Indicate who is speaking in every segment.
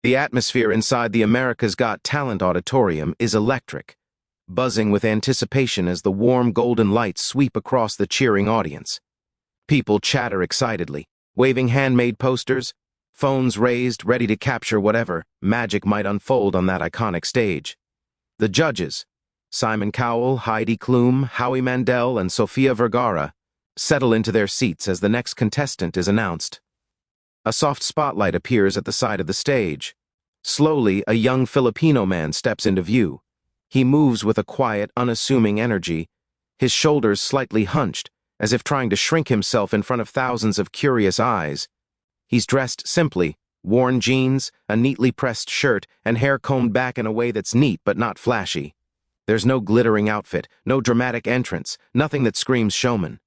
Speaker 1: The atmosphere inside the America's Got Talent auditorium is electric, buzzing with anticipation as the warm golden lights sweep across the cheering audience. People chatter excitedly, waving handmade posters, phones raised, ready to capture whatever magic might unfold on that iconic stage. The judges, Simon Cowell, Heidi Klum, Howie Mandel, and Sofia Vergara, settle into their seats as the next contestant is announced. A soft spotlight appears at the side of the stage. Slowly, a young Filipino man steps into view. He moves with a quiet, unassuming energy, his shoulders slightly hunched, as if trying to shrink himself in front of thousands of curious eyes. He's dressed simply, worn jeans, a neatly pressed shirt, and hair combed back in a way that's neat but not flashy. There's no glittering outfit, no dramatic entrance, nothing that screams showman.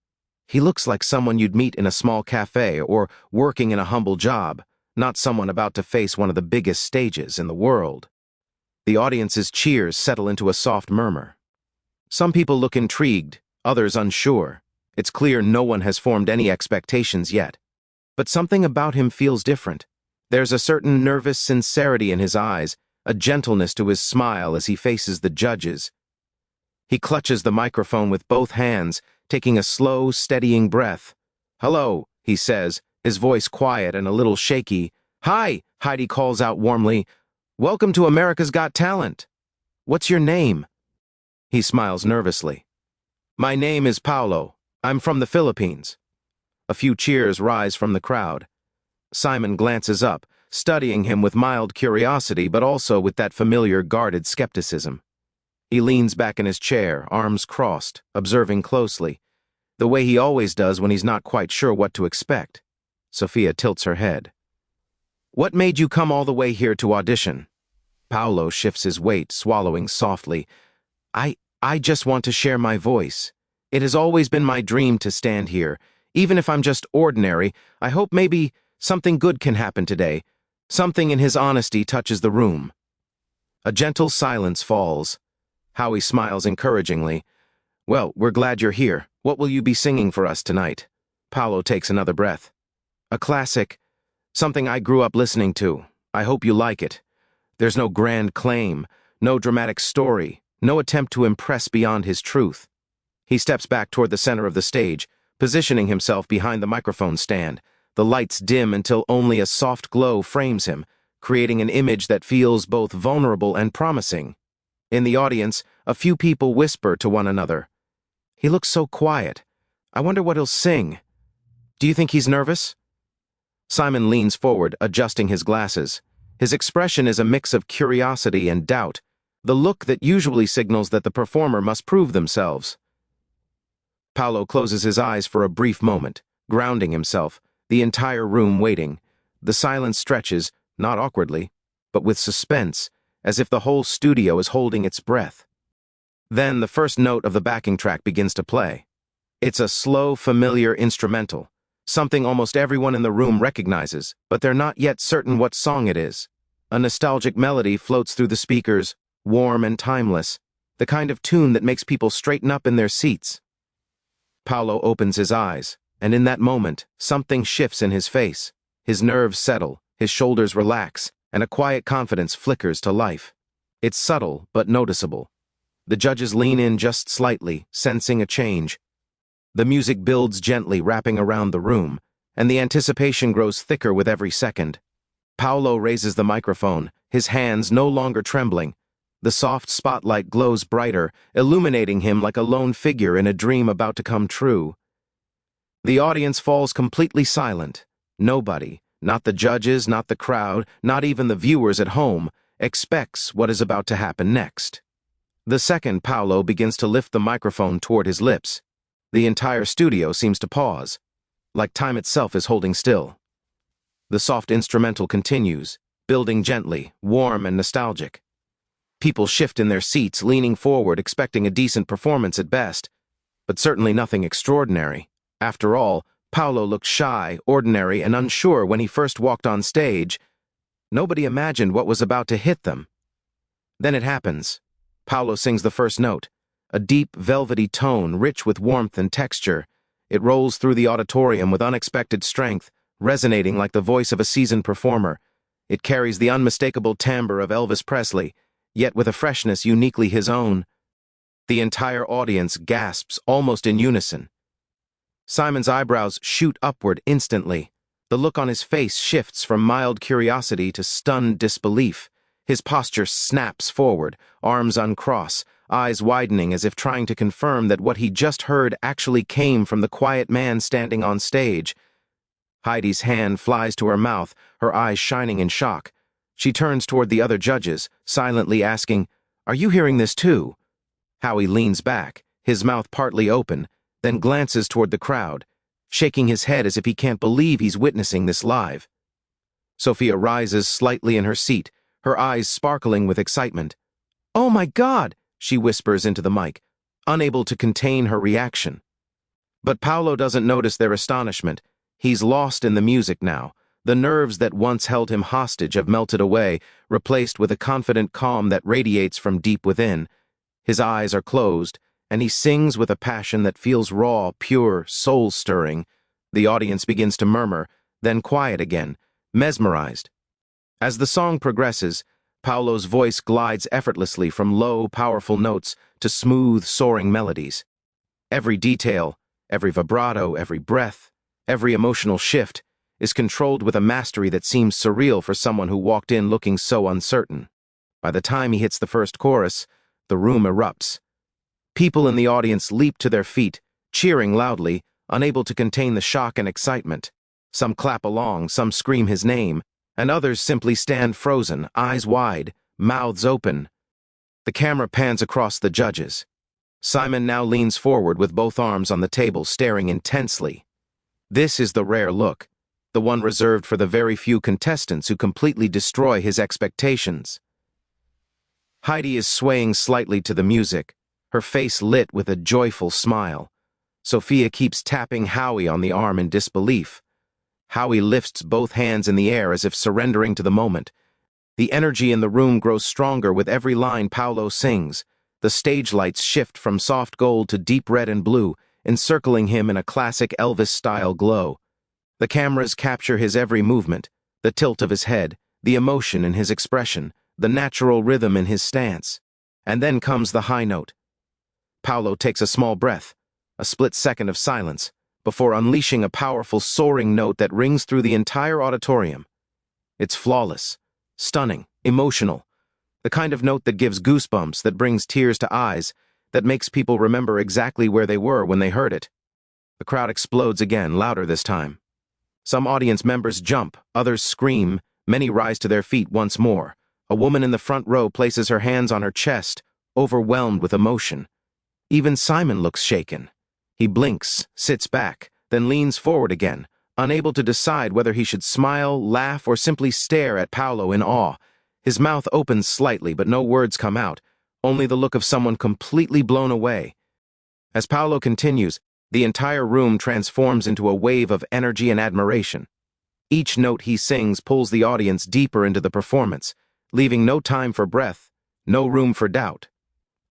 Speaker 1: He looks like someone you'd meet in a small cafe or working in a humble job, not someone about to face one of the biggest stages in the world. The audience's cheers settle into a soft murmur. Some people look intrigued, others unsure. It's clear no one has formed any expectations yet. But something about him feels different. There's a certain nervous sincerity in his eyes, a gentleness to his smile as he faces the judges. He clutches the microphone with both hands, taking a slow, steadying breath. "Hello," he says, his voice quiet and a little shaky. "Hi," Heidi calls out warmly. "Welcome to America's Got Talent. What's your name?" He smiles nervously. "My name is Paulo. I'm from the Philippines." A few cheers rise from the crowd. Simon glances up, studying him with mild curiosity but also with that familiar guarded skepticism. He leans back in his chair, arms crossed, observing closely, the way he always does when he's not quite sure what to expect. Sofia tilts her head. "What made you come all the way here to audition?" Paulo shifts his weight, swallowing softly. I just want to share my voice. It has always been my dream to stand here. Even if I'm just ordinary, I hope maybe something good can happen today. Something in his honesty touches the room." A gentle silence falls. Howie smiles encouragingly. "Well, we're glad you're here. What will you be singing for us tonight?" Paulo takes another breath. "A classic. Something I grew up listening to. I hope you like it. There's no grand claim, no dramatic story, no attempt to impress beyond his truth." He steps back toward the center of the stage, positioning himself behind the microphone stand. The lights dim until only a soft glow frames him, creating an image that feels both vulnerable and promising. In the audience, a few people whisper to one another. "He looks so quiet. I wonder what he'll sing. Do you think he's nervous?" Simon leans forward, adjusting his glasses. His expression is a mix of curiosity and doubt, the look that usually signals that the performer must prove themselves. Paulo closes his eyes for a brief moment, grounding himself, the entire room waiting. The silence stretches, not awkwardly, but with suspense, as if the whole studio is holding its breath. Then the first note of the backing track begins to play. It's a slow, familiar instrumental, something almost everyone in the room recognizes, but they're not yet certain what song it is. A nostalgic melody floats through the speakers, warm and timeless, the kind of tune that makes people straighten up in their seats. Paulo opens his eyes, and in that moment, something shifts in his face. His nerves settle, his shoulders relax, and a quiet confidence flickers to life. It's subtle, but noticeable. The judges lean in just slightly, sensing a change. The music builds gently, wrapping around the room, and the anticipation grows thicker with every second. Paulo raises the microphone, his hands no longer trembling. The soft spotlight glows brighter, illuminating him like a lone figure in a dream about to come true. The audience falls completely silent. Nobody, not the judges, not the crowd, not even the viewers at home, expects what is about to happen next. The second Paulo begins to lift the microphone toward his lips, the entire studio seems to pause, like time itself is holding still. The soft instrumental continues, building gently, warm and nostalgic. People shift in their seats, leaning forward, expecting a decent performance at best, but certainly nothing extraordinary. After all, Paulo looked shy, ordinary, and unsure when he first walked on stage. Nobody imagined what was about to hit them. Then it happens. Paulo sings the first note, a deep, velvety tone, rich with warmth and texture. It rolls through the auditorium with unexpected strength, resonating like the voice of a seasoned performer. It carries the unmistakable timbre of Elvis Presley, yet with a freshness uniquely his own. The entire audience gasps almost in unison. Simon's eyebrows shoot upward instantly. The look on his face shifts from mild curiosity to stunned disbelief. His posture snaps forward, arms uncrossed, eyes widening as if trying to confirm that what he just heard actually came from the quiet man standing on stage. Heidi's hand flies to her mouth, her eyes shining in shock. She turns toward the other judges, silently asking, "Are you hearing this too?" Howie leans back, his mouth partly open, then glances toward the crowd, shaking his head as if he can't believe he's witnessing this live. Sophia rises slightly in her seat, her eyes sparkling with excitement. "Oh my God!" she whispers into the mic, unable to contain her reaction. But Paolo doesn't notice their astonishment. He's lost in the music now. The nerves that once held him hostage have melted away, replaced with a confident calm that radiates from deep within. His eyes are closed, and he sings with a passion that feels raw, pure, soul-stirring. The audience begins to murmur, then quiet again, mesmerized. As the song progresses, Paolo's voice glides effortlessly from low, powerful notes to smooth, soaring melodies. Every detail, every vibrato, every breath, every emotional shift is controlled with a mastery that seems surreal for someone who walked in looking so uncertain. By the time he hits the first chorus, the room erupts. People in the audience leap to their feet, cheering loudly, unable to contain the shock and excitement. Some clap along, some scream his name, and others simply stand frozen, eyes wide, mouths open. The camera pans across the judges. Simon now leans forward with both arms on the table, staring intensely. This is the rare look, the one reserved for the very few contestants who completely destroy his expectations. Heidi is swaying slightly to the music, her face lit with a joyful smile. Sophia keeps tapping Howie on the arm in disbelief. Howie lifts both hands in the air as if surrendering to the moment. The energy in the room grows stronger with every line Paolo sings. The stage lights shift from soft gold to deep red and blue, encircling him in a classic Elvis-style glow. The cameras capture his every movement, the tilt of his head, the emotion in his expression, the natural rhythm in his stance. And then comes the high note. Paolo takes a small breath, a split second of silence, before unleashing a powerful soaring note that rings through the entire auditorium. It's flawless, stunning, emotional, the kind of note that gives goosebumps, that brings tears to eyes, that makes people remember exactly where they were when they heard it. The crowd explodes again, louder this time. Some audience members jump, others scream, many rise to their feet once more. A woman in the front row places her hands on her chest, overwhelmed with emotion. Even Simon looks shaken. He blinks, sits back, then leans forward again, unable to decide whether he should smile, laugh, or simply stare at Paolo in awe. His mouth opens slightly, but no words come out, only the look of someone completely blown away. As Paolo continues, the entire room transforms into a wave of energy and admiration. Each note he sings pulls the audience deeper into the performance, leaving no time for breath, no room for doubt.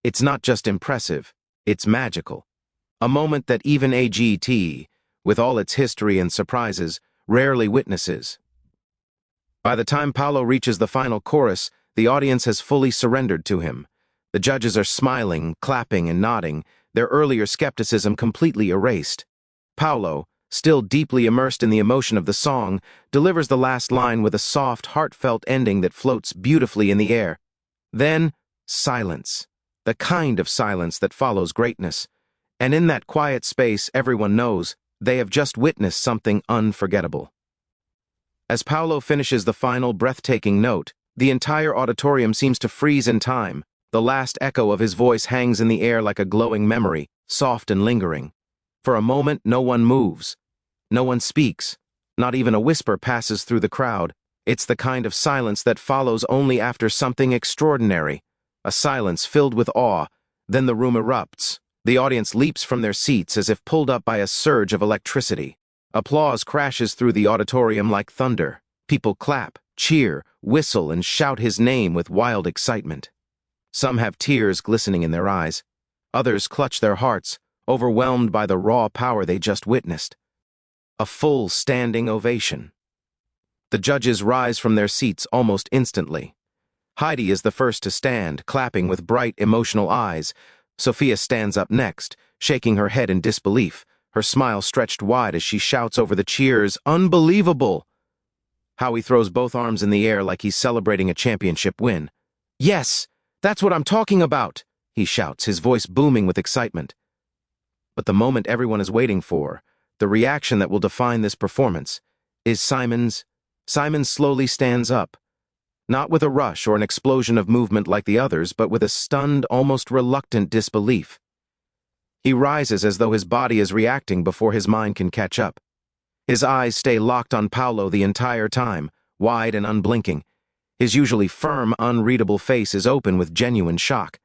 Speaker 1: It's not just impressive, it's magical. A moment that even AGT, with all its history and surprises, rarely witnesses. By the time Paolo reaches the final chorus, the audience has fully surrendered to him. The judges are smiling, clapping, and nodding, their earlier skepticism completely erased. Paolo, still deeply immersed in the emotion of the song, delivers the last line with a soft, heartfelt ending that floats beautifully in the air. Then, silence. The kind of silence that follows greatness. And in that quiet space, everyone knows they have just witnessed something unforgettable. As Paolo finishes the final breathtaking note, the entire auditorium seems to freeze in time. The last echo of his voice hangs in the air like a glowing memory, soft and lingering. For a moment, no one moves. No one speaks. Not even a whisper passes through the crowd. It's the kind of silence that follows only after something extraordinary. A silence filled with awe. Then the room erupts. The audience leaps from their seats as if pulled up by a surge of electricity. Applause crashes through the auditorium like thunder. People clap, cheer, whistle, and shout his name with wild excitement. Some have tears glistening in their eyes. Others clutch their hearts, overwhelmed by the raw power they just witnessed. A full standing ovation. The judges rise from their seats almost instantly. Heidi is the first to stand, clapping with bright, emotional eyes. Sophia stands up next, shaking her head in disbelief, her smile stretched wide as she shouts over the cheers, "Unbelievable!" Howie throws both arms in the air like he's celebrating a championship win. "Yes, that's what I'm talking about!" he shouts, his voice booming with excitement. But the moment everyone is waiting for, the reaction that will define this performance, is Simon's. Simon slowly stands up. Not with a rush or an explosion of movement like the others, but with a stunned, almost reluctant disbelief. He rises as though his body is reacting before his mind can catch up. His eyes stay locked on Paolo the entire time, wide and unblinking. His usually firm, unreadable face is open with genuine shock.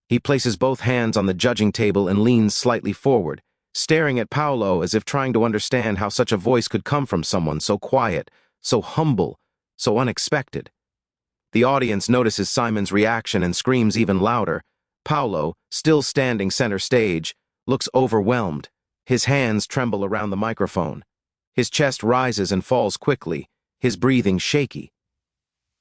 Speaker 1: He places both hands on the judging table and leans slightly forward, staring at Paolo as if trying to understand how such a voice could come from someone so quiet, so humble, so unexpected. The audience notices Simon's reaction and screams even louder. Paolo, still standing center stage, looks overwhelmed. His hands tremble around the microphone. His chest rises and falls quickly, his breathing shaky.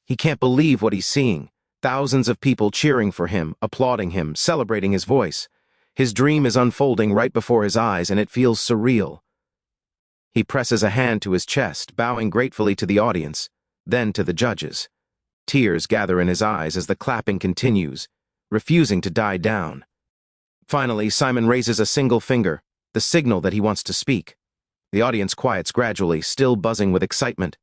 Speaker 1: He can't believe what he's seeing. Thousands of people cheering for him, applauding him, celebrating his voice. His dream is unfolding right before his eyes, and it feels surreal. He presses a hand to his chest, bowing gratefully to the audience, then to the judges. Tears gather in his eyes as the clapping continues, refusing to die down. Finally, Simon raises a single finger, the signal that he wants to speak. The audience quiets gradually, still buzzing with excitement.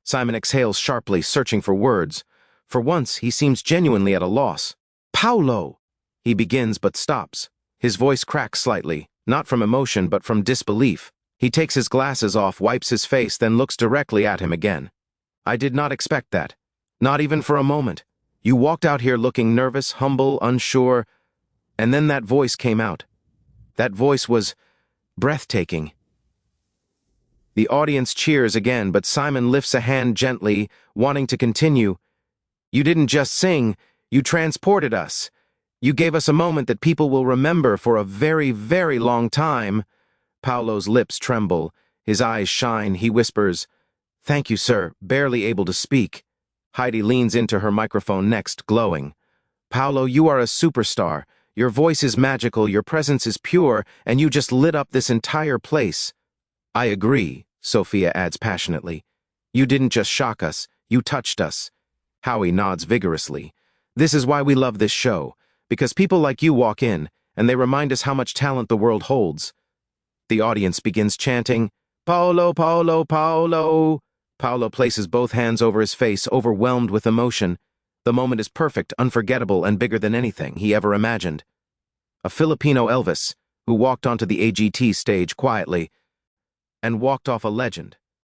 Speaker 1: Simon exhales sharply, searching for words. For once, he seems genuinely at a loss. "Paolo!" He begins but stops. His voice cracks slightly, not from emotion but from disbelief. He takes his glasses off, wipes his face, then looks directly at him again. "I did not expect that. Not even for a moment. You walked out here looking nervous, humble, unsure, and then that voice came out. That voice was breathtaking." The audience cheers again, but Simon lifts a hand gently, wanting to continue. "You didn't just sing, you transported us. You gave us a moment that people will remember for a very, very long time." Paolo's lips tremble, his eyes shine, he whispers, "Thank you, sir," barely able to speak. Heidi leans into her microphone next, glowing. "Paolo, you are a superstar. Your voice is magical, your presence is pure, and you just lit up this entire place." "I agree," Sophia adds passionately. "You didn't just shock us, you touched us." Howie nods vigorously. "This is why we love this show, because people like you walk in, and they remind us how much talent the world holds." The audience begins chanting, "Paolo, Paolo, Paolo." Paolo places both hands over his face, overwhelmed with emotion. The moment is perfect, unforgettable, and bigger than anything he ever imagined. A Filipino Elvis, who walked onto the AGT stage quietly and walked off a legend.